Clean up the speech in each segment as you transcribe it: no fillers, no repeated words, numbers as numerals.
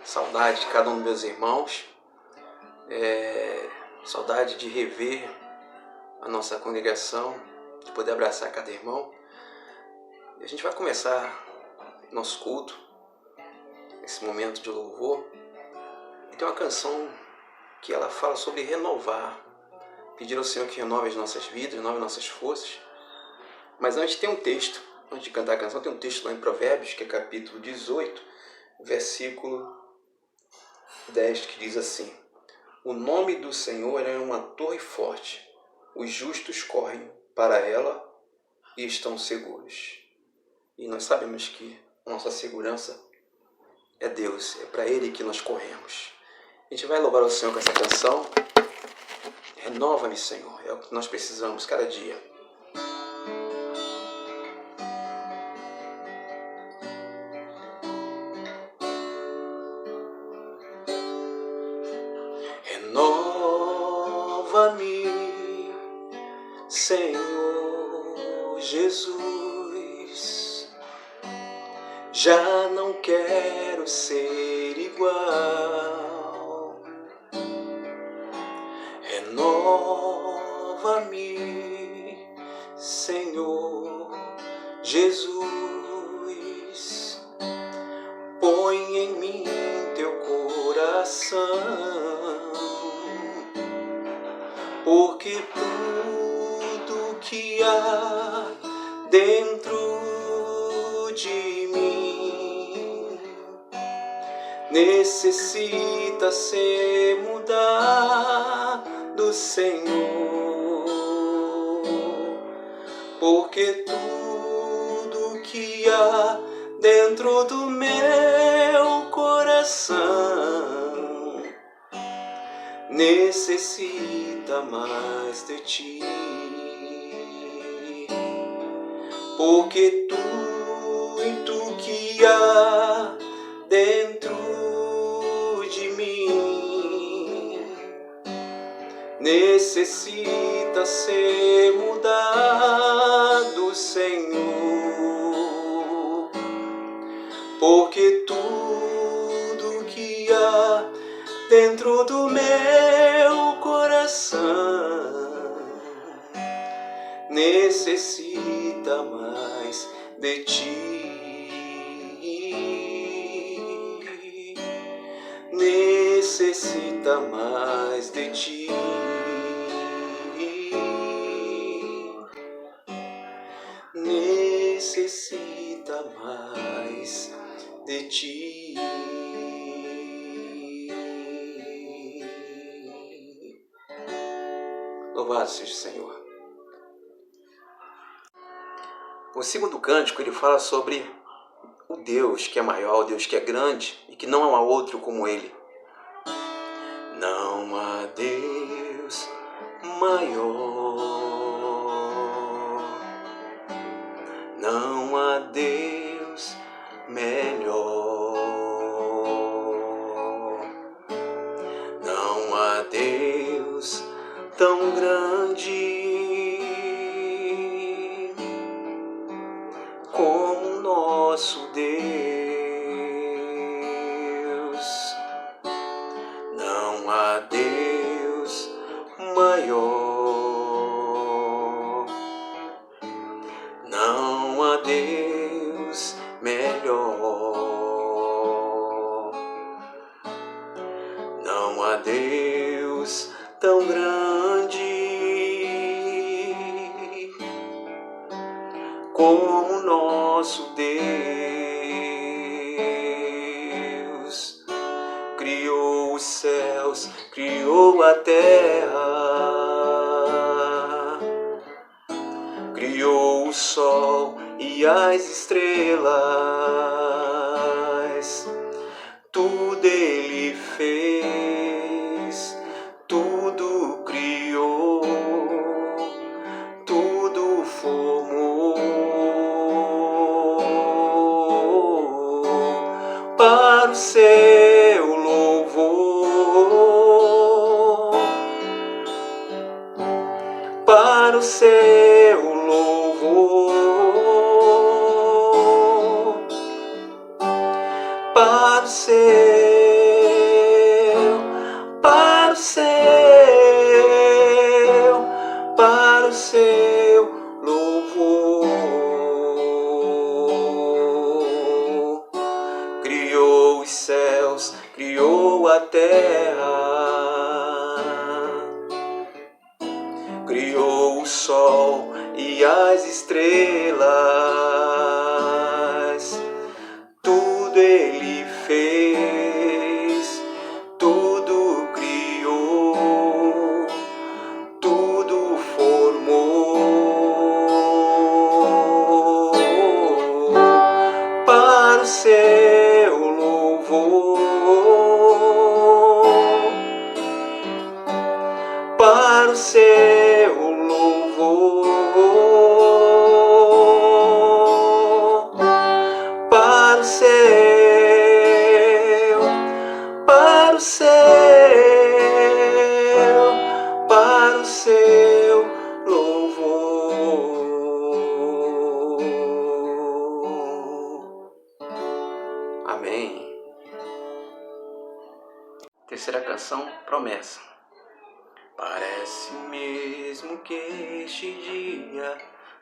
Saudade de cada um dos meus irmãos, saudade de rever a nossa congregação, de poder abraçar cada irmão. E a gente vai começar nosso culto, esse momento de louvor. E tem uma canção que ela fala sobre renovar, pedir ao Senhor que renove as nossas vidas, renove nossas forças. Mas antes tem um texto, antes de cantar a canção, tem um texto lá em Provérbios, que é capítulo 18, versículo 10, que diz assim: o nome do Senhor é uma torre forte, os justos correm para ela e estão seguros. E nós sabemos que nossa segurança é Deus, é para Ele que nós corremos. A gente vai louvar o Senhor com essa canção. Renova-me, Senhor, é o que nós precisamos cada dia. Renova-me, Senhor Jesus, já não quero ser igual. Renova-me, Senhor Jesus, põe em mim teu coração, porque tudo que há dentro de mim necessita ser mudado, Senhor, porque tudo que há dentro do meu coração necessita mais de ti, porque tudo que há dentro de mim necessita ser mudado, Senhor, porque tudo que há dentro do meu coração necessita mais de ti, necessita mais de ti, necessita mais de ti. Louvado seja o Senhor. O segundo cântico, ele fala sobre o Deus que é maior, o Deus que é grande e que não há outro como Ele. Não há Deus maior, não há Deus melhor, não há Deus tão grande como nosso Deus. Não há Deus maior, não há Deus melhor, não há Deus tão grande como nosso Deus. Criou os céus, criou a terra, criou o sol e as estrelas. Tudo Ele fez, tudo criou, tudo formou para o seu louvor, para o seu louvor, para o céu, para o céu, para o seu louvor. Criou os céus, criou a terra, criou o sol e as estrelas. Tudo ele fez, tudo criou, tudo formou para o seu louvor, para o seu louvor, para o céu, para o céu, para o seu louvor. Amém. Terceira canção, Promessa. Parece mesmo que este dia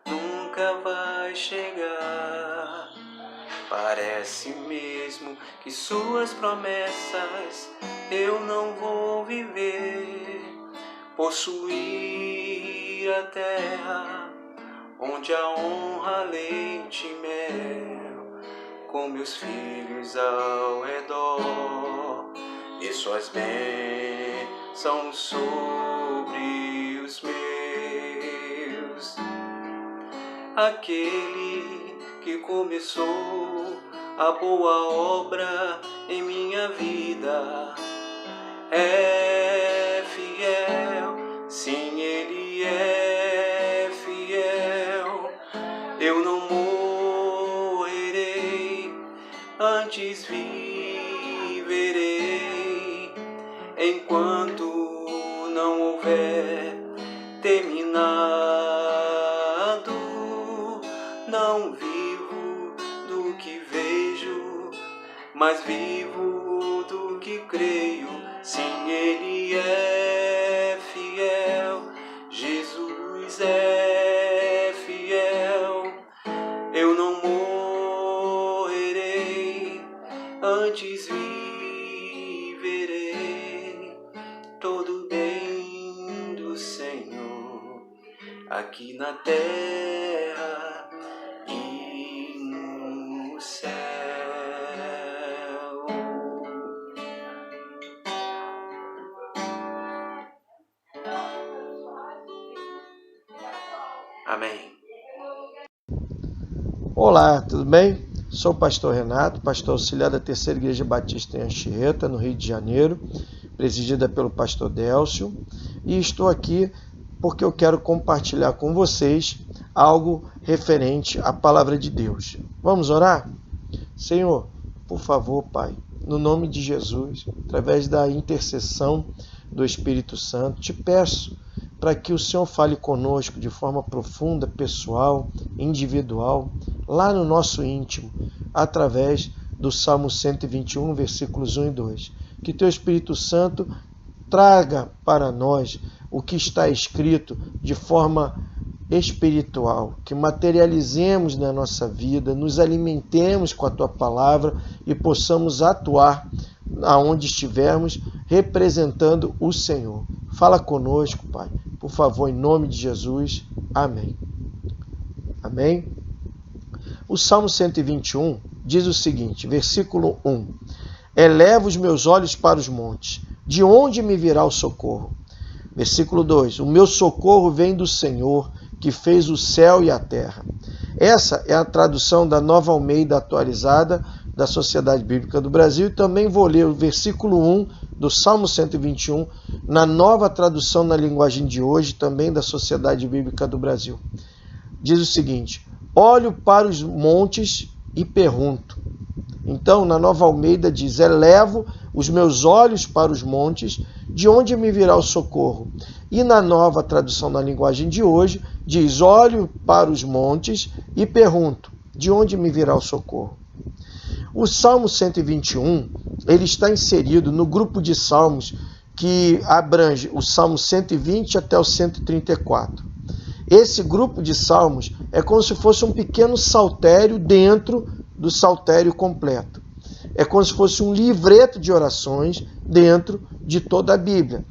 nunca vai chegar. Parece mesmo que suas promessas eu não vou viver. Possuir a terra onde a honra, leite e mel, com meus filhos ao redor, e suas bênçãos sobre os meus. Aquele que começou a boa obra em minha vida é fiel, sim, ele é fiel. Eu não morrerei, antes viverei, enquanto não houver terminado. Não vivo do que vejo, mas vivo do que creio. Sim, ele é fiel, Jesus é fiel. Eu não morrerei, antes viverei, todo bem do Senhor aqui na terra e no céu. Amém. Olá, tudo bem? Sou o pastor Renato, pastor auxiliar da Terceira Igreja Batista em Anchieta, no Rio de Janeiro, presidida pelo pastor Délcio, e estou aqui porque eu quero compartilhar com vocês algo referente à palavra de Deus. Vamos orar? Senhor, por favor, Pai, no nome de Jesus, através da intercessão do Espírito Santo, te peço para que o Senhor fale conosco de forma profunda, pessoal, individual, lá no nosso íntimo, através do Salmo 121, versículos 1 e 2. Que teu Espírito Santo traga para nós o que está escrito de forma espiritual, que materializemos na nossa vida, nos alimentemos com a tua palavra e possamos atuar aonde estivermos, representando o Senhor. Fala conosco, Pai, por favor, em nome de Jesus. Amém. Amém? O Salmo 121 diz o seguinte, versículo 1. Eleva os meus olhos para os montes, de onde me virá o socorro? Versículo 2. O meu socorro vem do Senhor, que fez o céu e a terra. Essa é a tradução da Nova Almeida atualizada da Sociedade Bíblica do Brasil, e também vou ler o versículo 1 do Salmo 121, na nova tradução na linguagem de hoje, também da Sociedade Bíblica do Brasil. Diz o seguinte, olho para os montes e pergunto. Então, na Nova Almeida diz, elevo os meus olhos para os montes, de onde me virá o socorro? E na nova tradução na linguagem de hoje, diz, olho para os montes e pergunto, de onde me virá o socorro? O Salmo 121, ele está inserido no grupo de salmos que abrange o Salmo 120 até o 134. Esse grupo de salmos é como se fosse um pequeno saltério dentro do saltério completo. É como se fosse um livreto de orações dentro de toda a Bíblia.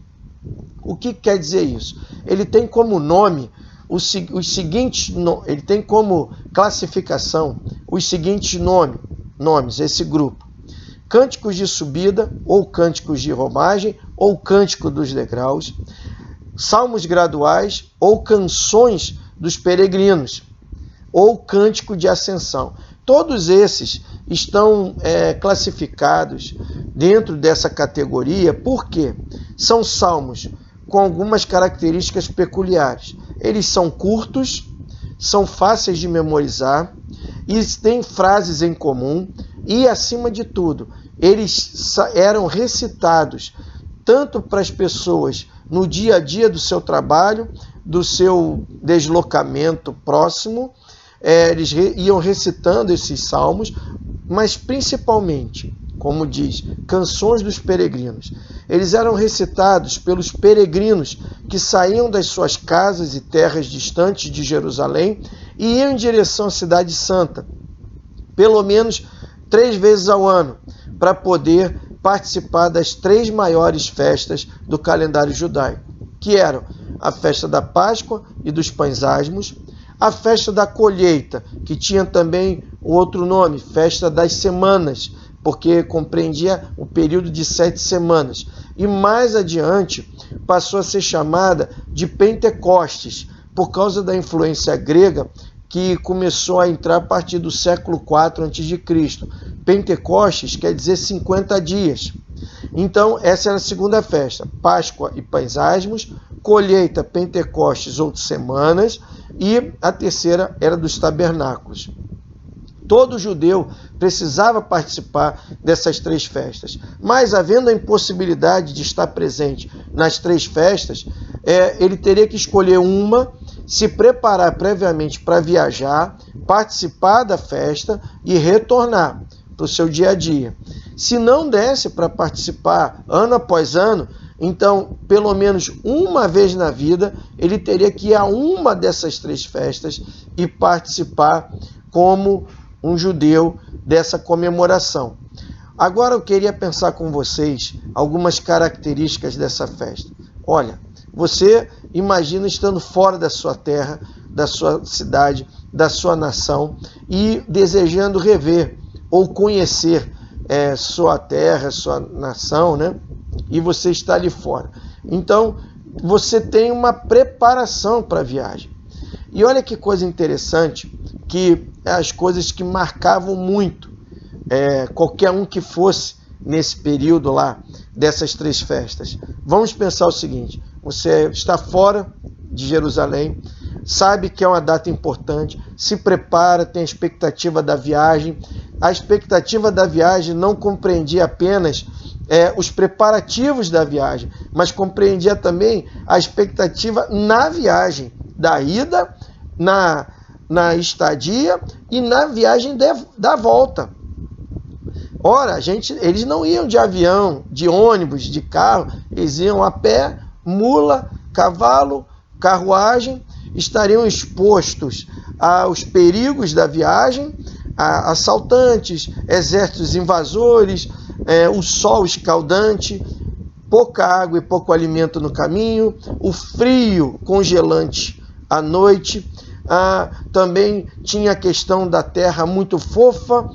O que quer dizer isso? Ele tem como nome os seguintes, ele tem como classificação os seguintes nomes, esse grupo: cânticos de subida, ou cânticos de romagem, ou cântico dos degraus, salmos graduais, ou canções dos peregrinos, ou cântico de ascensão. Todos esses estão classificados dentro dessa categoria porque são salmos com algumas características peculiares. Eles são curtos, são fáceis de memorizar, e têm frases em comum e, acima de tudo, eles eram recitados tanto para as pessoas no dia a dia do seu trabalho, do seu deslocamento próximo. Eles iam recitando esses salmos, mas principalmente, como diz, canções dos peregrinos. Eles eram recitados pelos peregrinos que saíam das suas casas e terras distantes de Jerusalém e iam em direção à Cidade Santa, pelo menos 3 vezes ao ano, para poder participar das 3 maiores festas do calendário judaico, que eram a festa da Páscoa e dos Pães Asmos, a festa da colheita, que tinha também outro nome, festa das semanas, porque compreendia o período de 7 semanas. E mais adiante passou a ser chamada de Pentecostes, por causa da influência grega que começou a entrar a partir do século IV a.C. Pentecostes quer dizer 50 dias. Então, essa era a segunda festa, Páscoa e Pães Asmos, colheita, Pentecostes ou semanas, e a terceira era dos tabernáculos. Todo judeu precisava participar dessas 3 festas, mas havendo a impossibilidade de estar presente nas 3 festas, ele teria que escolher uma, se preparar previamente para viajar, participar da festa e retornar para o seu dia a dia. Se não desse para participar ano após ano, então, pelo menos uma vez na vida, ele teria que ir a uma dessas 3 festas e participar como um judeu dessa comemoração. Agora eu queria pensar com vocês algumas características dessa festa. Olha, você imagina estando fora da sua terra, da sua cidade, da sua nação e desejando rever ou conhecer sua terra, sua nação, né? E você está ali fora. Então, você tem uma preparação para a viagem. E olha que coisa interessante, que as coisas que marcavam muito qualquer um que fosse nesse período lá, dessas 3 festas. Vamos pensar o seguinte: você está fora de Jerusalém, sabe que é uma data importante, se prepara, tem a expectativa da viagem. A expectativa da viagem não compreendia apenas os preparativos da viagem, mas compreendia também a expectativa na viagem, da ida, na estadia e na viagem da volta. Ora, eles não iam de avião, de ônibus, de carro, eles iam a pé, mula, cavalo, carruagem, estariam expostos aos perigos da viagem, a assaltantes, exércitos invasores, o sol escaldante, pouca água e pouco alimento no caminho, o frio congelante à noite. Também tinha a questão da terra muito fofa,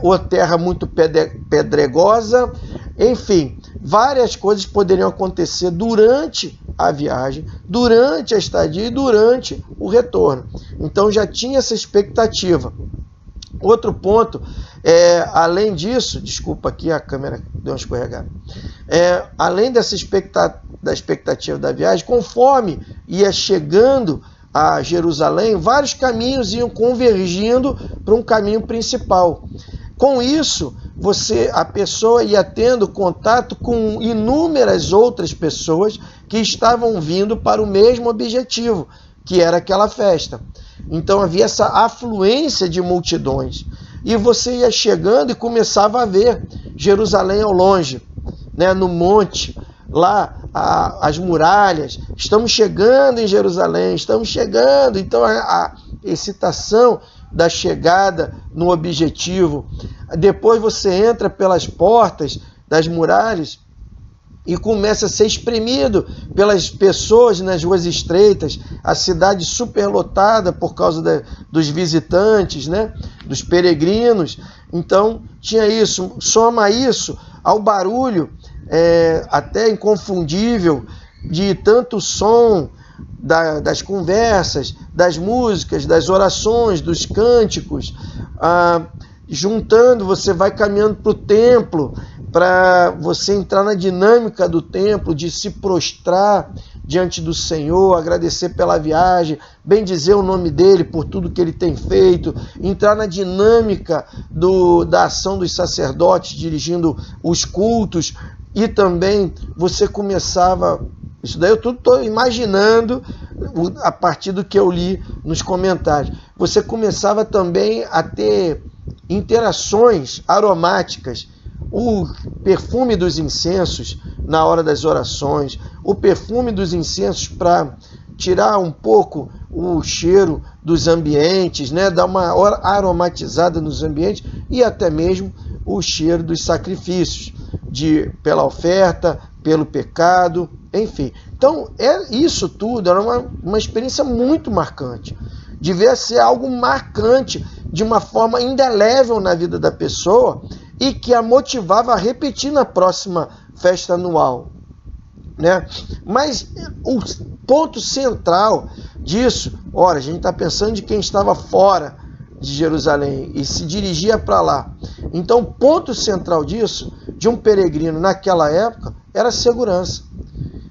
ou terra muito pedregosa. Enfim, várias coisas poderiam acontecer durante a viagem, durante a estadia e durante o retorno. Então já tinha essa expectativa. Outro ponto, além disso, desculpa aqui, a câmera deu uma escorregada. Além dessa expectativa da viagem, conforme ia chegando a Jerusalém, vários caminhos iam convergindo para um caminho principal. Com isso, a pessoa ia tendo contato com inúmeras outras pessoas que estavam vindo para o mesmo objetivo, que era aquela festa. Então havia essa afluência de multidões. e você ia chegando e começava a ver Jerusalém ao longe, né, no monte, lá as muralhas, estamos chegando em Jerusalém, estamos chegando. Então a excitação da chegada no objetivo. Depois você entra pelas portas das muralhas e começa a ser espremido pelas pessoas nas ruas estreitas, a cidade superlotada por causa dos visitantes, né? Dos peregrinos. Então tinha isso, soma isso ao barulho até inconfundível de tanto som das conversas, das músicas, das orações, dos cânticos, juntando, você vai caminhando para o templo, para você entrar na dinâmica do templo, de se prostrar diante do Senhor, agradecer pela viagem, bendizer o nome dele por tudo que ele tem feito, entrar na dinâmica da ação dos sacerdotes dirigindo os cultos, e também você começava, isso daí eu tudo estou imaginando a partir do que eu li nos comentários, você começava também a ter interações aromáticas, o perfume dos incensos na hora das orações, o perfume dos incensos para tirar um pouco o cheiro dos ambientes, né? Dar uma aromatizada nos ambientes, e até mesmo o cheiro dos sacrifícios, pela oferta, pelo pecado, enfim. Então, isso tudo era uma experiência muito marcante. Devia ser algo marcante, de uma forma indelével na vida da pessoa, e que a motivava a repetir na próxima festa anual, né? Mas o ponto central disso, ora, a gente está pensando de quem estava fora de Jerusalém e se dirigia para lá. Então, o ponto central disso, de um peregrino naquela época, era a segurança.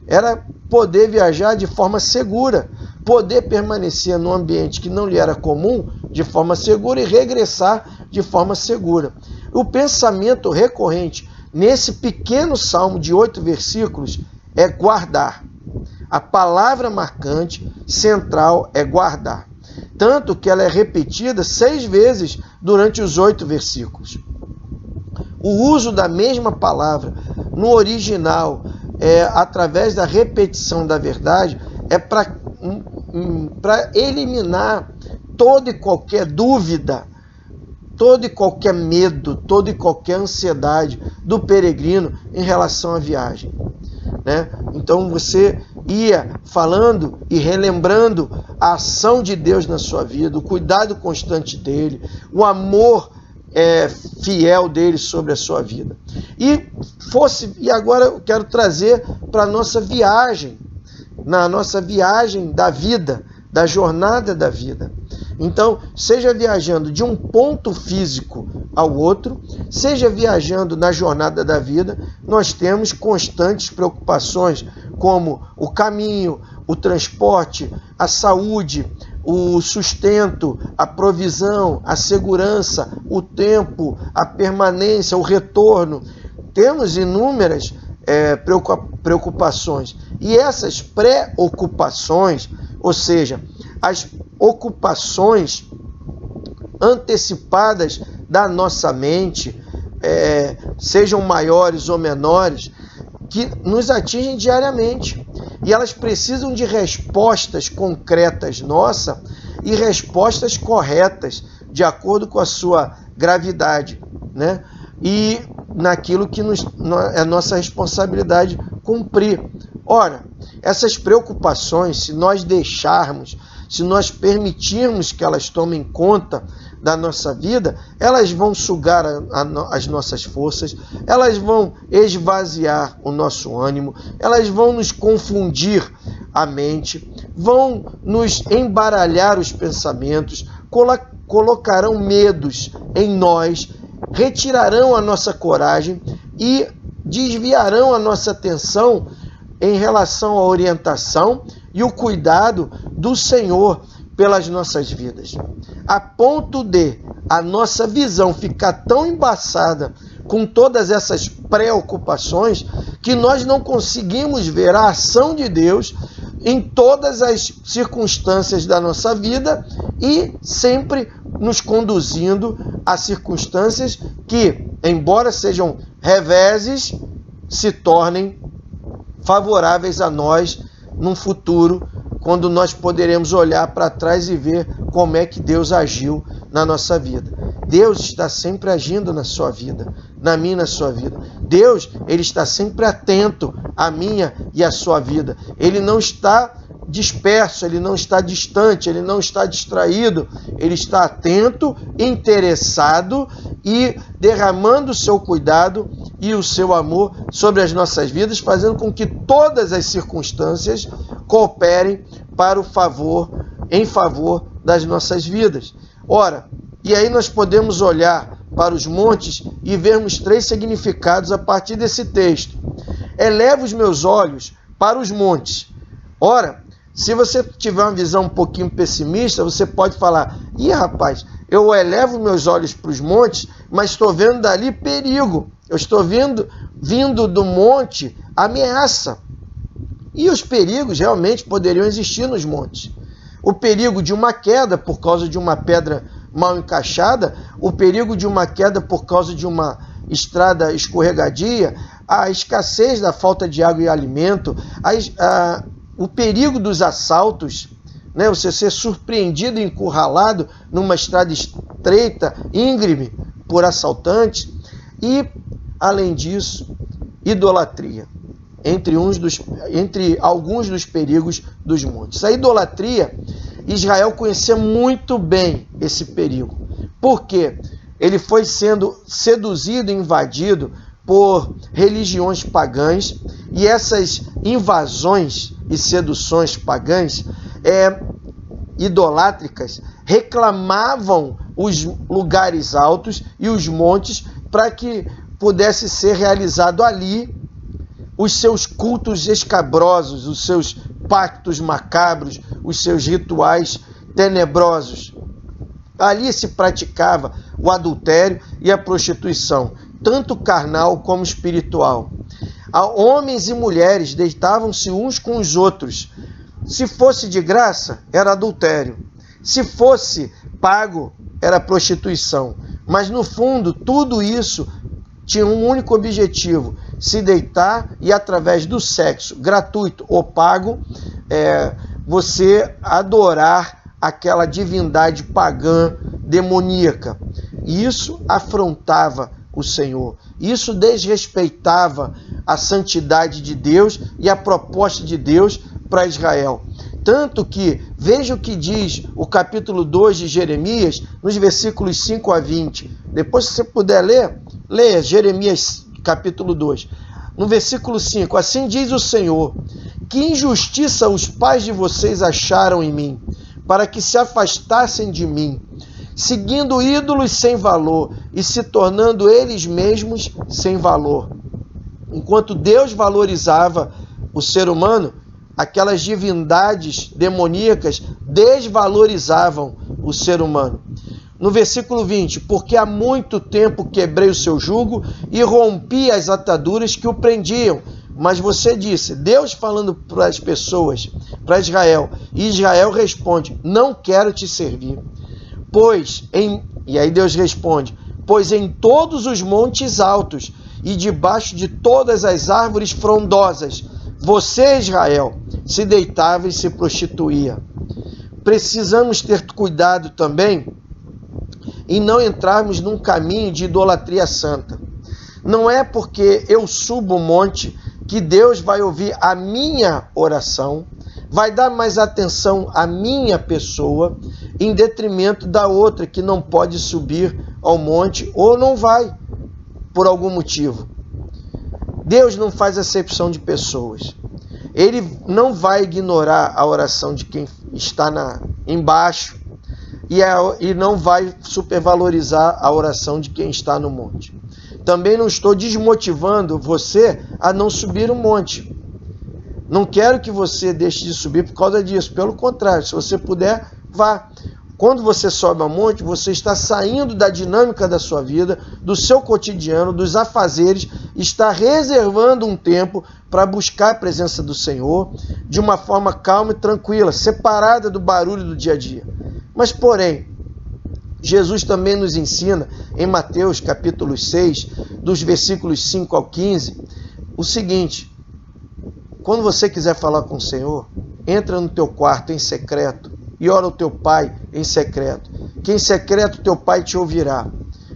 Era poder viajar de forma segura, poder permanecer num ambiente que não lhe era comum de forma segura e regressar de forma segura. O pensamento recorrente nesse pequeno salmo de 8 versículos é guardar. A palavra marcante central é guardar. Tanto que ela é repetida 6 vezes durante os 8 versículos. O uso da mesma palavra no original, através da repetição da verdade, é para eliminar toda e qualquer dúvida, todo e qualquer medo, toda e qualquer ansiedade do peregrino em relação à viagem, né? Então você ia falando e relembrando a ação de Deus na sua vida, o cuidado constante dele, o amor fiel dele sobre a sua vida. E agora eu quero trazer para a nossa viagem, na nossa viagem da vida, da jornada da vida. Então, seja viajando de um ponto físico ao outro, seja viajando na jornada da vida, nós temos constantes preocupações, como o caminho, o transporte, a saúde, o sustento, a provisão, a segurança, o tempo, a permanência, o retorno. Temos inúmeras preocupações. E essas preocupações, ou seja, as ocupações antecipadas da nossa mente, sejam maiores ou menores, que nos atingem diariamente. E elas precisam de respostas concretas nossas e respostas corretas, de acordo com a sua gravidade, né? E naquilo que é nossa responsabilidade cumprir. Ora, essas preocupações, se nós deixarmos, se nós permitirmos que elas tomem conta da nossa vida, elas vão sugar as nossas forças, elas vão esvaziar o nosso ânimo, elas vão nos confundir a mente, vão nos embaralhar os pensamentos, colocarão medos em nós, retirarão a nossa coragem e desviarão a nossa atenção em relação à orientação e o cuidado do Senhor pelas nossas vidas, a ponto de a nossa visão ficar tão embaçada com todas essas preocupações que nós não conseguimos ver a ação de Deus em todas as circunstâncias da nossa vida e sempre nos conduzindo há circunstâncias que, embora sejam reveses, se tornem favoráveis a nós num futuro, quando nós poderemos olhar para trás e ver como é que Deus agiu na nossa vida. Deus está sempre agindo na sua vida, na minha e na sua vida. Deus, ele está sempre atento à minha e à sua vida. Ele não está disperso, ele não está distante, ele não está distraído. Ele está atento, interessado e derramando o seu cuidado e o seu amor sobre as nossas vidas, fazendo com que todas as circunstâncias cooperem para o favor, em favor das nossas vidas. Ora, e aí nós podemos olhar para os montes e vermos 3 significados a partir desse texto. Eleva os meus olhos para os montes. Ora, se você tiver uma visão um pouquinho pessimista, você pode falar: ih, rapaz, eu elevo meus olhos para os montes, mas estou vendo dali perigo. Eu estou vindo do monte ameaça. E os perigos realmente poderiam existir nos montes. O perigo de uma queda por causa de uma pedra mal encaixada, o perigo de uma queda por causa de uma estrada escorregadia, a escassez da falta de água e alimento, o perigo dos assaltos, né? Você ser surpreendido e encurralado numa estrada estreita, íngreme, por assaltantes. E, além disso, idolatria, entre alguns dos perigos dos montes. A idolatria, Israel conhecia muito bem esse perigo. Por quê? Ele foi sendo seduzido e invadido por religiões pagãs, e essas invasões e seduções pagãs idolátricas reclamavam os lugares altos e os montes para que pudesse ser realizado ali os seus cultos escabrosos, os seus pactos macabros, os seus rituais tenebrosos. Ali se praticava o adultério e a prostituição, tanto carnal como espiritual. Homens e mulheres deitavam-se uns com os outros. Se fosse de graça, era adultério. Se fosse pago, era prostituição. Mas no fundo, tudo isso tinha um único objetivo: se deitar e, através do sexo gratuito ou pago, você adorar aquela divindade pagã, demoníaca. Isso afrontava o Senhor. Isso desrespeitava a santidade de Deus e a proposta de Deus para Israel. Tanto que, veja o que diz o capítulo 2 de Jeremias, nos versículos 5 a 20. Depois, se você puder ler, leia Jeremias capítulo 2. No versículo 5, assim diz o Senhor: que injustiça os pais de vocês acharam em mim, para que se afastassem de mim, seguindo ídolos sem valor e se tornando eles mesmos sem valor. Enquanto Deus valorizava o ser humano, aquelas divindades demoníacas desvalorizavam o ser humano. No versículo 20, porque há muito tempo quebrei o seu jugo e rompi as ataduras que o prendiam. Mas você disse, Deus falando para as pessoas, para Israel, e Israel responde: não quero te servir. E aí Deus responde: pois em todos os montes altos e debaixo de todas as árvores frondosas, você, Israel, se deitava e se prostituía. Precisamos ter cuidado também em não entrarmos num caminho de idolatria santa. Não é porque eu subo o monte que Deus vai ouvir a minha oração, vai dar mais atenção à minha pessoa, em detrimento da outra que não pode subir ao monte ou não vai, por algum motivo. Deus não faz acepção de pessoas. Ele não vai ignorar a oração de quem está embaixo e não vai supervalorizar a oração de quem está no monte. Também não estou desmotivando você a não subir o monte. Não quero que você deixe de subir por causa disso. Pelo contrário, se você puder, vá. Quando você sobe ao monte, você está saindo da dinâmica da sua vida, do seu cotidiano, dos afazeres, está reservando um tempo para buscar a presença do Senhor de uma forma calma e tranquila, separada do barulho do dia a dia. Mas, porém, Jesus também nos ensina, em Mateus capítulo 6, dos versículos 5 ao 15, o seguinte: quando você quiser falar com o Senhor, entra no teu quarto em secreto e ora ao teu Pai em secreto, que em secreto teu Pai te ouvirá,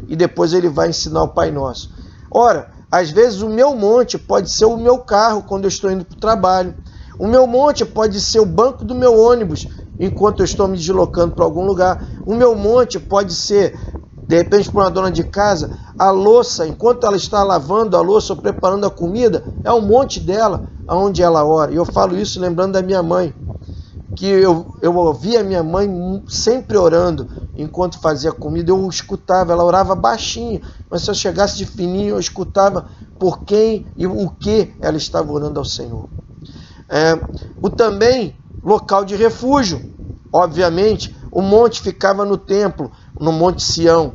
e depois ele vai ensinar o Pai Nosso. Ora, às vezes o meu monte pode ser o meu carro quando eu estou indo para o trabalho, o meu monte pode ser o banco do meu ônibus enquanto eu estou me deslocando para algum lugar, o meu monte pode ser, de repente, para uma dona de casa, a louça, enquanto ela está lavando a louça ou preparando a comida, é o monte dela, onde ela ora. E eu falo isso lembrando da minha mãe, que eu ouvia a minha mãe sempre orando enquanto fazia comida. Eu escutava, ela orava baixinho, mas se eu chegasse de fininho, eu escutava por quem e o que ela estava orando ao Senhor. O também local de refúgio. Obviamente, o monte ficava no templo, no Monte Sião,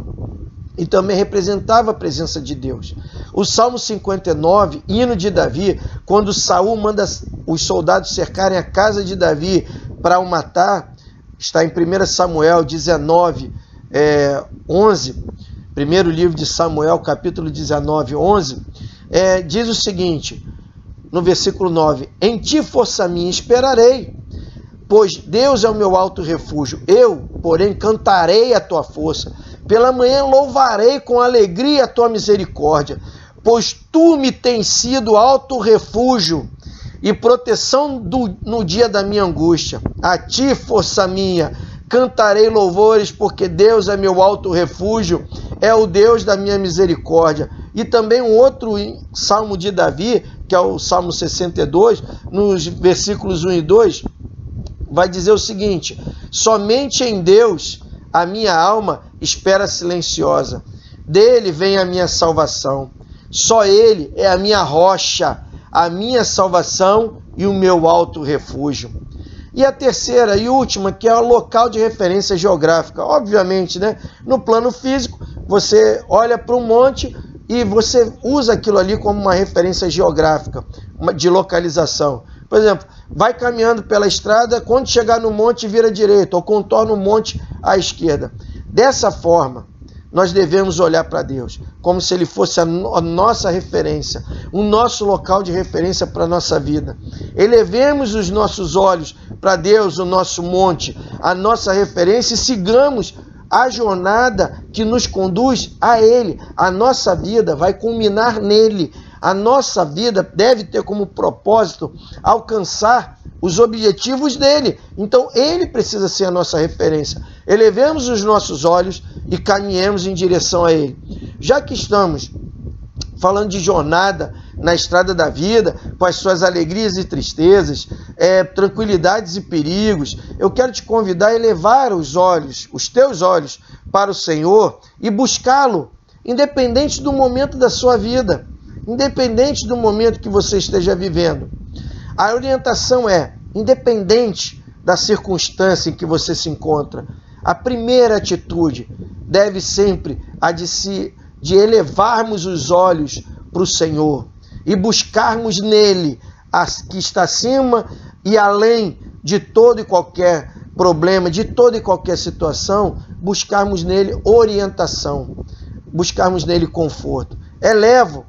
e também representava a presença de Deus. O Salmo 59, hino de Davi, quando Saul manda os soldados cercarem a casa de Davi para o matar, está em 1 Samuel 19, 11, primeiro livro de Samuel, capítulo 19, 11, diz o seguinte, no versículo 9: em ti, força minha, esperarei, pois Deus é o meu alto refúgio. Eu, porém, cantarei a tua força. Pela manhã louvarei com alegria a tua misericórdia, pois tu me tens sido alto refúgio e proteção no dia da minha angústia. A ti, força minha, cantarei louvores, porque Deus é meu alto refúgio, é o Deus da minha misericórdia. E também um outro salmo de Davi, que é o Salmo 62, nos versículos 1 e 2, vai dizer o seguinte: somente em Deus a minha alma espera silenciosa, dele vem a minha salvação, só ele é a minha rocha, a minha salvação e o meu alto refúgio. E a terceira e última, que é o local de referência geográfica. Obviamente, né? No plano físico, você olha para um monte e você usa aquilo ali como uma referência geográfica, de localização. Por exemplo, vai caminhando pela estrada, quando chegar no monte, vira à direita, ou contorna o monte à esquerda. Dessa forma, nós devemos olhar para Deus, como se Ele fosse a nossa referência, o nosso local de referência para a nossa vida. Elevemos os nossos olhos para Deus, o nosso monte, a nossa referência, e sigamos a jornada que nos conduz a Ele. A nossa vida vai culminar nele. A nossa vida deve ter como propósito alcançar os objetivos dele. Então, ele precisa ser a nossa referência. Elevemos os nossos olhos e caminhemos em direção a ele. Já que estamos falando de jornada na estrada da vida, com as suas alegrias e tristezas, tranquilidades e perigos, eu quero te convidar a elevar os teus olhos para o Senhor e buscá-lo, independente do momento da sua vida. Independente do momento que você esteja vivendo. A orientação é, independente da circunstância em que você se encontra, a primeira atitude deve sempre a de elevarmos os olhos para o Senhor e buscarmos nele, que está acima e além de todo e qualquer problema, de toda e qualquer situação, buscarmos nele orientação, buscarmos nele conforto. Elevo.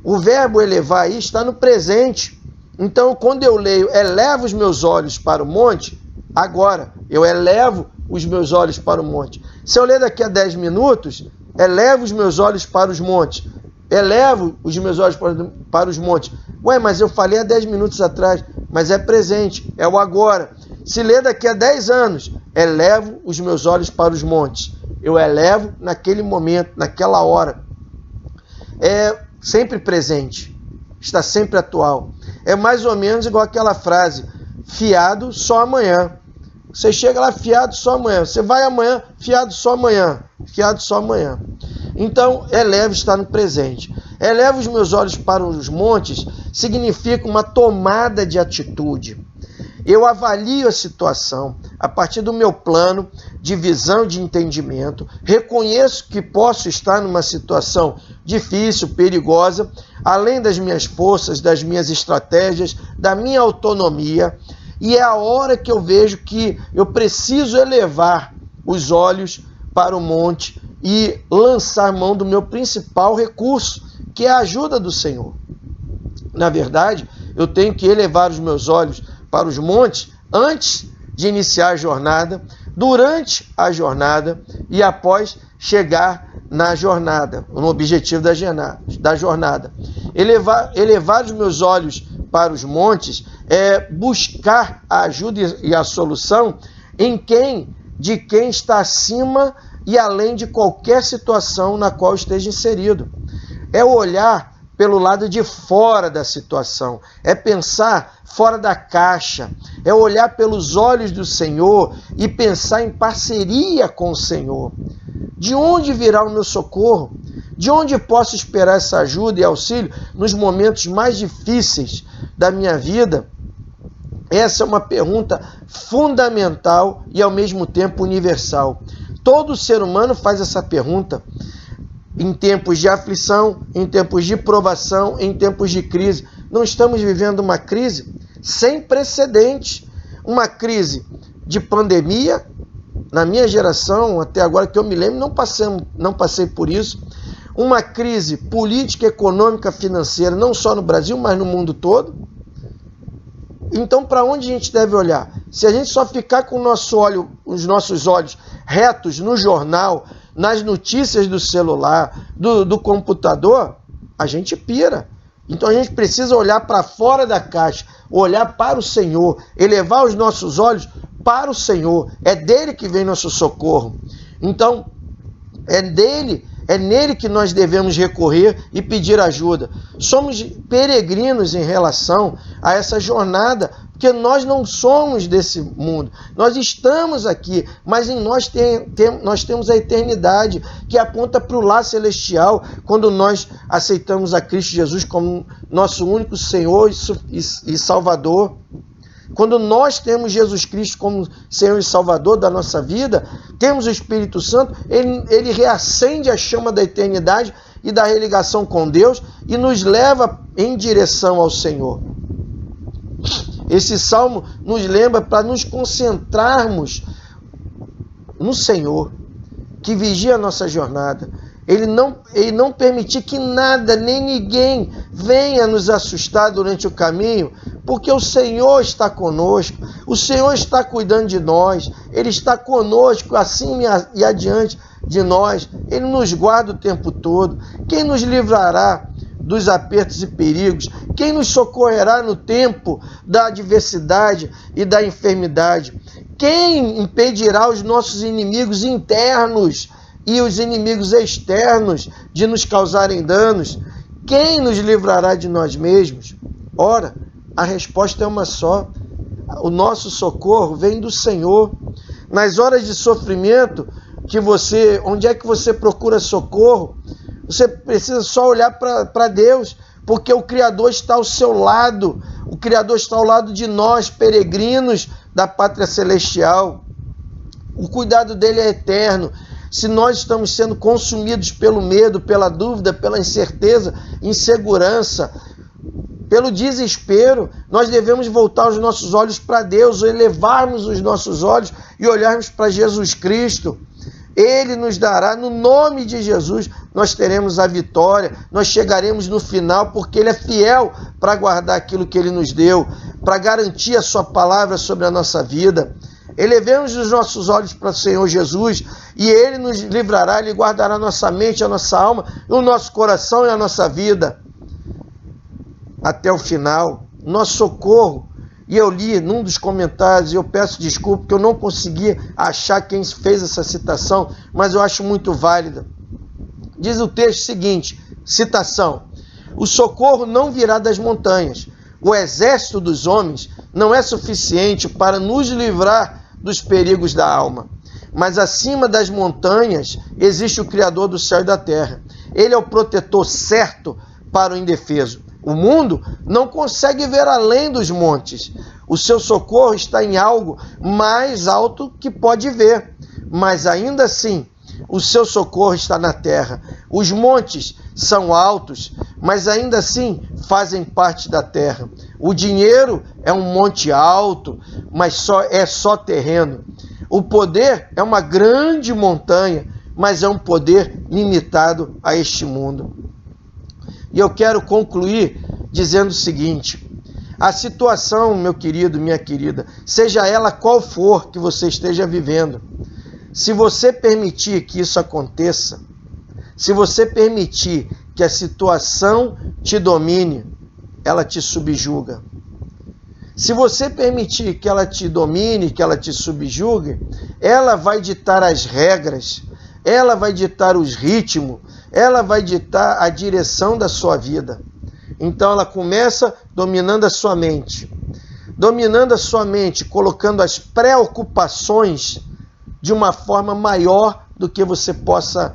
O verbo elevar aí está no presente. Então, quando eu leio, elevo os meus olhos para o monte, agora, eu elevo os meus olhos para o monte. Se eu ler daqui a 10 minutos, elevo os meus olhos para os montes. Elevo os meus olhos para os montes. Ué, mas eu falei há 10 minutos atrás, mas é presente, é o agora. Se ler daqui a 10 anos, elevo os meus olhos para os montes. Eu elevo naquele momento, naquela hora. Sempre presente, está sempre atual. É mais ou menos igual aquela frase, fiado só amanhã. Você chega lá, fiado só amanhã. Você vai amanhã, fiado só amanhã. Fiado só amanhã. Então, eleva está no presente. Eleva os meus olhos para os montes significa uma tomada de atitude. Eu avalio a situação a partir do meu plano de visão, de entendimento, reconheço que posso estar numa situação difícil, perigosa, além das minhas forças, das minhas estratégias, da minha autonomia, e é a hora que eu vejo que eu preciso elevar os olhos para o monte e lançar mão do meu principal recurso, que é a ajuda do Senhor. Na verdade, eu tenho que elevar os meus olhos para os montes antes de iniciar a jornada, durante a jornada e após chegar na jornada, no objetivo da jornada. Elevar os meus olhos para os montes é buscar a ajuda e a solução de quem está acima e além de qualquer situação na qual esteja inserido. É olhar pelo lado de fora da situação, é pensar fora da caixa, é olhar pelos olhos do Senhor e pensar em parceria com o Senhor. De onde virá o meu socorro? De onde posso esperar essa ajuda e auxílio nos momentos mais difíceis da minha vida? Essa é uma pergunta fundamental e ao mesmo tempo universal. Todo ser humano faz essa pergunta em tempos de aflição, em tempos de provação, em tempos de crise. Não estamos vivendo uma crise sem precedentes, uma crise de pandemia. Na minha geração, até agora que eu me lembro, não passei por isso. Uma crise política, econômica, financeira, não só no Brasil, mas no mundo todo. Então, para onde a gente deve olhar? Se a gente só ficar com os nossos olhos retos no jornal, nas notícias do celular, do computador, a gente pira. Então a gente precisa olhar para fora da caixa, olhar para o Senhor, elevar os nossos olhos para o Senhor. É dele que vem nosso socorro. Então, é nele que nós devemos recorrer e pedir ajuda. Somos peregrinos em relação a essa jornada, porque nós não somos desse mundo. Nós estamos aqui, mas em nós nós temos a eternidade, que aponta para o lar celestial, quando nós aceitamos a Cristo Jesus como nosso único Senhor e Salvador. Quando nós temos Jesus Cristo como Senhor e Salvador da nossa vida, temos o Espírito Santo, ele reacende a chama da eternidade e da religação com Deus e nos leva em direção ao Senhor. Esse salmo nos lembra para nos concentrarmos no Senhor, que vigia a nossa jornada. Ele não permitir que nada, nem ninguém venha nos assustar durante o caminho, porque o Senhor está conosco, o Senhor está cuidando de nós, Ele está conosco acima e adiante de nós, Ele nos guarda o tempo todo. Quem nos livrará dos apertos e perigos? Quem nos socorrerá no tempo da adversidade e da enfermidade? Quem impedirá os nossos inimigos internos e os inimigos externos de nos causarem danos? Quem nos livrará de nós mesmos? Ora, a resposta é uma só. O nosso socorro vem do Senhor. Nas horas de sofrimento, onde é que você procura socorro? Você precisa só olhar para Deus, porque o Criador está ao seu lado. O Criador está ao lado de nós, peregrinos da pátria celestial. O cuidado dele é eterno. Se nós estamos sendo consumidos pelo medo, pela dúvida, pela incerteza, insegurança, pelo desespero, nós devemos voltar os nossos olhos para Deus, elevarmos os nossos olhos e olharmos para Jesus Cristo. Ele nos dará, no nome de Jesus, nós teremos a vitória, nós chegaremos no final, porque Ele é fiel para guardar aquilo que Ele nos deu, para garantir a sua palavra sobre a nossa vida. Elevemos os nossos olhos para o Senhor Jesus e Ele nos livrará, Ele guardará a nossa mente, a nossa alma, o nosso coração e a nossa vida até o final. Nosso socorro. E eu li num dos comentários, e eu peço desculpa porque eu não consegui achar quem fez essa citação, mas eu acho muito válida. Diz o texto seguinte, citação: o socorro não virá das montanhas. O exército dos homens não é suficiente para nos livrar dos perigos da alma. Mas acima das montanhas existe o Criador do céu e da terra. Ele é o protetor certo para o indefeso. O mundo não consegue ver além dos montes. O seu socorro está em algo mais alto que pode ver. Mas ainda assim, o seu socorro está na terra. Os montes são altos, mas ainda assim fazem parte da terra. O dinheiro é um monte alto, mas é só terreno. O poder é uma grande montanha, mas é um poder limitado a este mundo. E eu quero concluir dizendo o seguinte: a situação, meu querido, minha querida, seja ela qual for que você esteja vivendo, se você permitir que isso aconteça, se você permitir que a situação te domine, ela te subjuga. Se você permitir que ela te domine, que ela te subjugue, ela vai ditar as regras, ela vai ditar os ritmos, ela vai ditar a direção da sua vida. Então ela começa dominando a sua mente. Dominando a sua mente, colocando as preocupações de uma forma maior do que você possa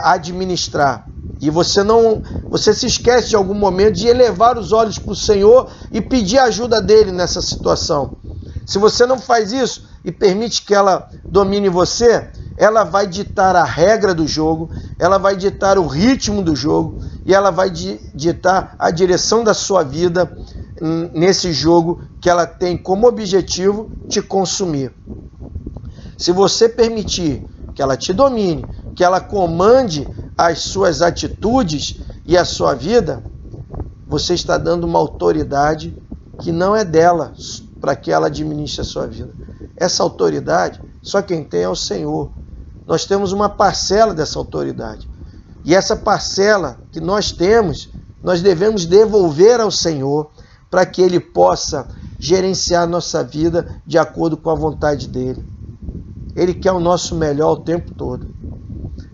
administrar. E você se esquece de algum momento de elevar os olhos para o Senhor e pedir a ajuda dele nessa situação. Se você não faz isso e permite que ela domine você, ela vai ditar a regra do jogo, ela vai ditar o ritmo do jogo e ela vai ditar a direção da sua vida nesse jogo que ela tem como objetivo te consumir. Se você permitir que ela te domine, que ela comande as suas atitudes e a sua vida, você está dando uma autoridade que não é dela para que ela administre a sua vida. Essa autoridade, só quem tem é o Senhor. Nós temos uma parcela dessa autoridade. E essa parcela que nós temos, nós devemos devolver ao Senhor para que Ele possa gerenciar a nossa vida de acordo com a vontade dEle. Ele quer o nosso melhor o tempo todo.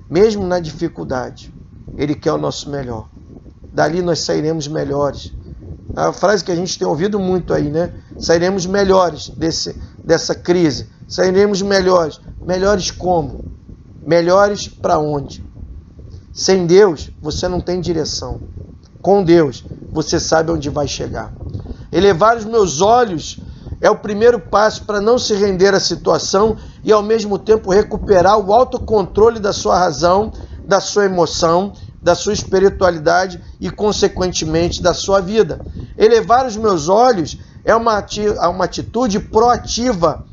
Mesmo na dificuldade, Ele quer o nosso melhor. Dali nós sairemos melhores. A frase que a gente tem ouvido muito aí, né? Sairemos melhores dessa crise. Sairemos melhores. Melhores como? Melhores para onde? Sem Deus, você não tem direção. Com Deus, você sabe onde vai chegar. Elevar os meus olhos é o primeiro passo para não se render à situação e, ao mesmo tempo, recuperar o autocontrole da sua razão, da sua emoção, da sua espiritualidade e, consequentemente, da sua vida. Elevar os meus olhos é uma atitude proativa,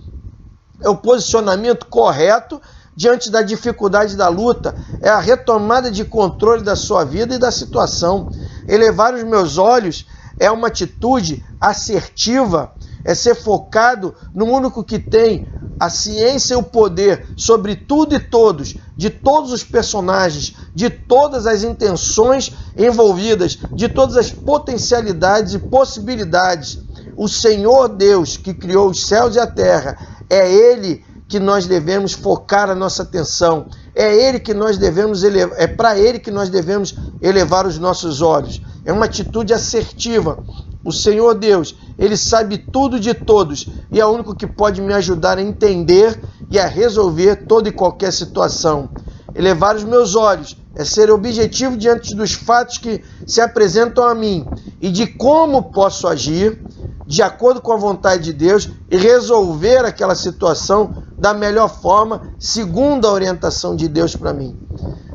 é o posicionamento correto diante da dificuldade da luta, é a retomada de controle da sua vida e da situação. Elevar os meus olhos é uma atitude assertiva, é ser focado no único que tem a ciência e o poder sobre tudo e todos, de todos os personagens, de todas as intenções envolvidas, de todas as potencialidades e possibilidades. O Senhor Deus que criou os céus e a terra, é Ele que nós devemos focar a nossa atenção, é Ele que nós devemos é para Ele que nós devemos elevar os nossos olhos. É uma atitude assertiva. O Senhor Deus, Ele sabe tudo de todos e é o único que pode me ajudar a entender e a resolver toda e qualquer situação. Elevar os meus olhos é ser objetivo diante dos fatos que se apresentam a mim e de como posso agir de acordo com a vontade de Deus e resolver aquela situação da melhor forma, segundo a orientação de Deus para mim.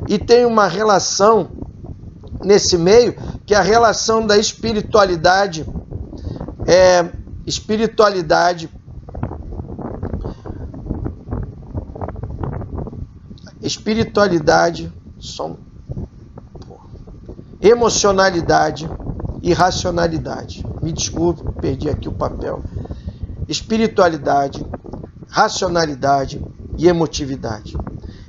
E tem uma relação nesse meio, que é a relação da espiritualidade, emocionalidade e racionalidade. Me desculpe, perdi aqui o papel. Espiritualidade, racionalidade e emotividade.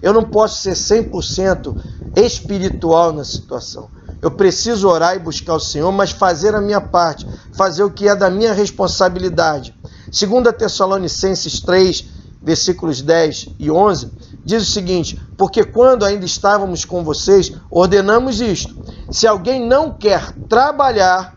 Eu não posso ser 100% espiritual na situação. Eu preciso orar e buscar o Senhor, mas fazer a minha parte, fazer o que é da minha responsabilidade. 2 Tessalonicenses 3, versículos 10 e 11, diz o seguinte: porque quando ainda estávamos com vocês, ordenamos isto: se alguém não quer trabalhar,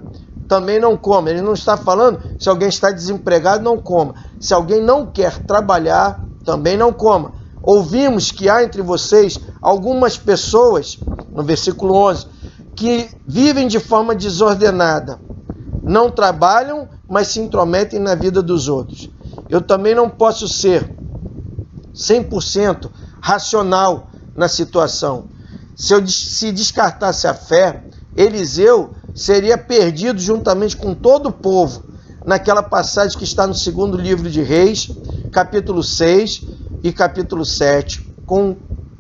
também não coma. Ele não está falando se alguém está desempregado, não coma. Se alguém não quer trabalhar, também não coma. Ouvimos que há entre vocês algumas pessoas, no versículo 11, que vivem de forma desordenada, não trabalham, mas se intrometem na vida dos outros. Eu também não posso ser 100% racional na situação. Se descartasse a fé, Eliseu seria perdido juntamente com todo o povo, naquela passagem que está no segundo livro de Reis, capítulo 6, e capítulo 7,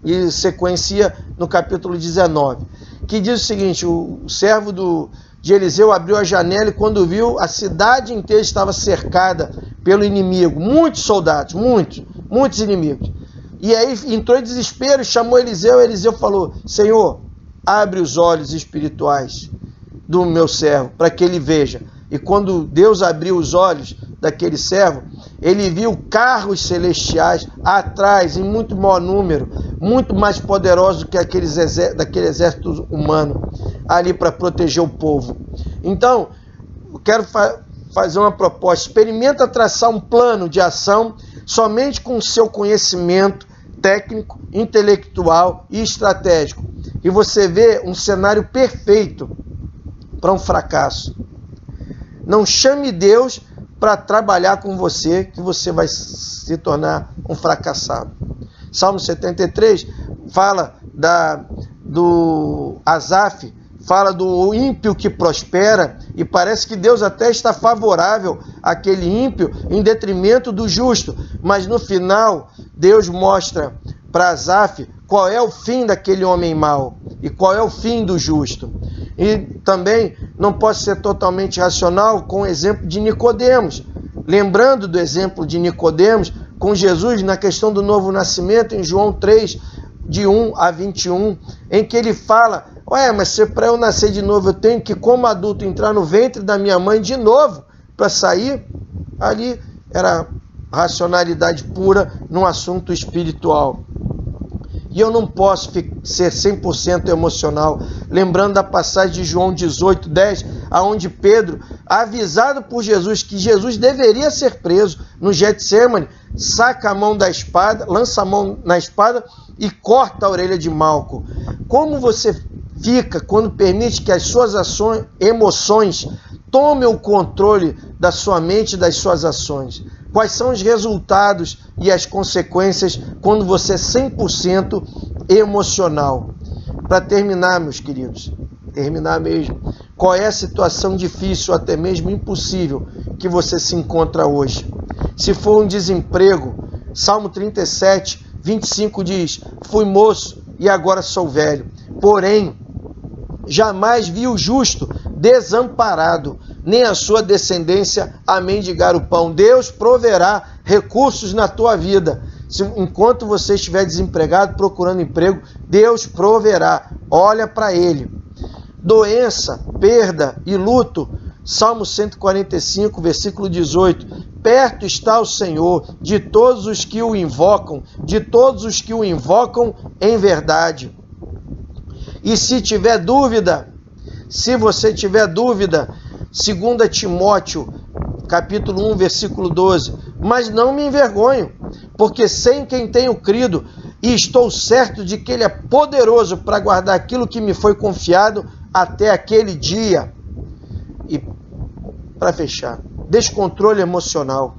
e sequencia no capítulo 19, que diz o seguinte: o servo de Eliseu abriu a janela e quando viu, a cidade inteira estava cercada pelo inimigo, muitos soldados, muitos inimigos. E aí entrou em desespero, chamou Eliseu, e Eliseu falou: Senhor, abre os olhos espirituais do meu servo, para que ele veja. E quando Deus abriu os olhos daquele servo, ele viu carros celestiais atrás, em muito maior número, muito mais poderosos do que daquele exército humano, ali para proteger o povo. Então, eu quero fazer uma proposta: experimenta traçar um plano de ação somente com o seu conhecimento técnico, intelectual e estratégico. E você vê um cenário perfeito para um fracasso. Não chame Deus para trabalhar com você, que você vai se tornar um fracassado. Salmo 73 fala do Asaf, fala do ímpio que prospera, e parece que Deus até está favorável àquele ímpio em detrimento do justo, mas no final Deus mostra para Asaf qual é o fim daquele homem mau e qual é o fim do justo. E também não posso ser totalmente racional com o exemplo de Nicodemos, lembrando do exemplo de Nicodemos com Jesus na questão do novo nascimento em João 3, de 1 a 21, em que ele fala: mas se para eu nascer de novo eu tenho que, como adulto, entrar no ventre da minha mãe de novo para sair? Ali era racionalidade pura num assunto espiritual. E eu não posso ser 100% emocional, lembrando da passagem de João 18:10, aonde Pedro, avisado por Jesus que Jesus deveria ser preso no Getsemane, saca a mão da espada, lança a mão na espada e corta a orelha de Malco. Como você fica quando permite que as suas emoções tomem o controle da sua mente e das suas ações? Quais são os resultados e as consequências quando você é 100% emocional? Para terminar, meus queridos, terminar mesmo, qual é a situação difícil, até mesmo impossível, que você se encontra hoje? Se for um desemprego, Salmo 37, 25 diz: fui moço e agora sou velho, porém jamais vi o justo desamparado, nem a sua descendência a mendigar o pão. Deus proverá recursos na tua vida. Enquanto você estiver desempregado, procurando emprego, Deus proverá. Olha para Ele. Doença, perda e luto. Salmo 145, versículo 18. Perto está o Senhor de todos os que o invocam, em verdade. E se tiver dúvida, se você tiver dúvida, 2 Timóteo, capítulo 1, versículo 12, mas não me envergonho, porque sei em quem tenho crido, e estou certo de que Ele é poderoso para guardar aquilo que me foi confiado até aquele dia. E para fechar, descontrole emocional,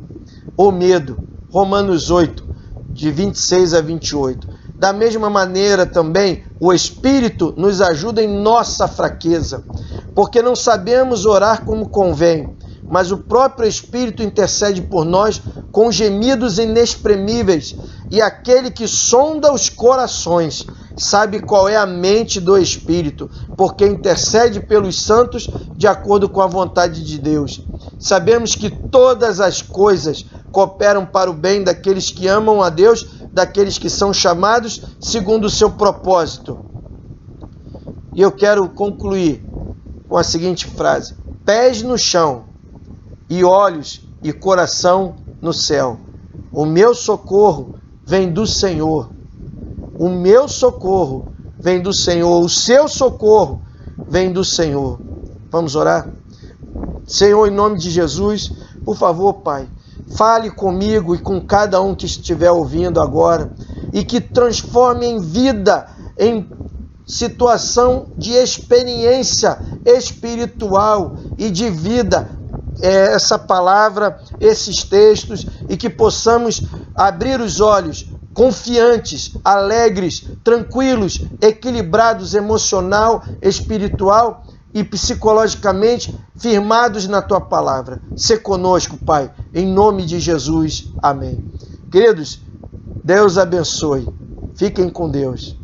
ou medo, Romanos 8, de 26 a 28. Da mesma maneira também, o Espírito nos ajuda em nossa fraqueza, porque não sabemos orar como convém, mas o próprio Espírito intercede por nós com gemidos inexprimíveis, e aquele que sonda os corações sabe qual é a mente do Espírito, porque intercede pelos santos de acordo com a vontade de Deus. Sabemos que todas as coisas cooperam para o bem daqueles que amam a Deus, daqueles que são chamados segundo o seu propósito. E eu quero concluir com a seguinte frase: pés no chão e olhos e coração no céu. O meu socorro vem do Senhor. O meu socorro vem do Senhor. O seu socorro vem do Senhor. Vamos orar? Senhor, em nome de Jesus, por favor, Pai, fale comigo e com cada um que estiver ouvindo agora, e que transforme em vida, em situação de experiência espiritual e de vida, essa palavra, esses textos, e que possamos abrir os olhos confiantes, alegres, tranquilos, equilibrados emocional, espiritual e psicologicamente, firmados na Tua Palavra. Sê conosco, Pai, em nome de Jesus. Amém. Queridos, Deus abençoe. Fiquem com Deus.